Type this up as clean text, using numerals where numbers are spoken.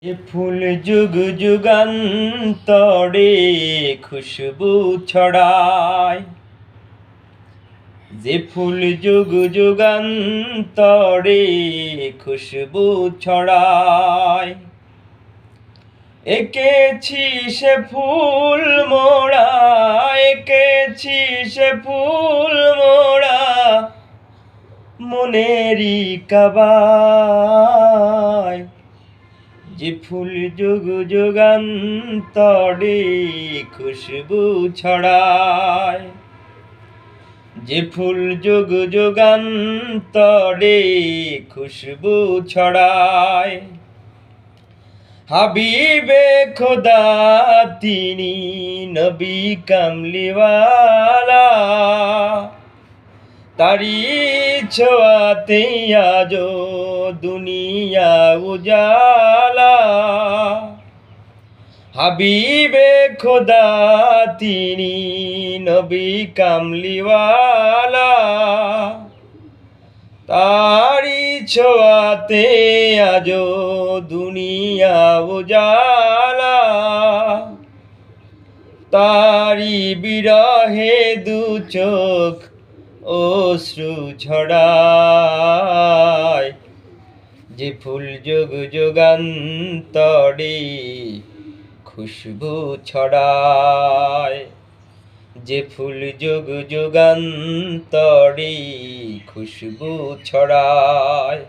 এ ফুল যুগ যুগান্তরে খুশবু ছড়ায়, যে ফুল যুগ যুগান্তরে খুশবু ছড়ায়। এঁকেছি সে ফুল মোড়া, এঁকেছি সে ফুল মোড়া মনেরই কাবায়। যে ফুল যুগ যুগান্তরে খুশবু ছড়ায়, যে ফুল যুগ যুগান্তরে খুশবু ছড়ায়। হাবিবে খোদা তিনি নবী কামলিওয়ালা, তারি ছোঁয়াতে আজো দুনিয়া উজালা। হাবিবে খোদা তিনি নবী কামলিওয়ালা, তারি ছোঁয়াতে আজো দুনিয়া উজালা। তারি বিরহে দু চোখ অশ্রু ঝরায়। যে ফুল যুগ যুগান্তরে খুশবু ছড়ায়, যে ফুল যুগ যুগান্তরে খুশবু ছড়ায়।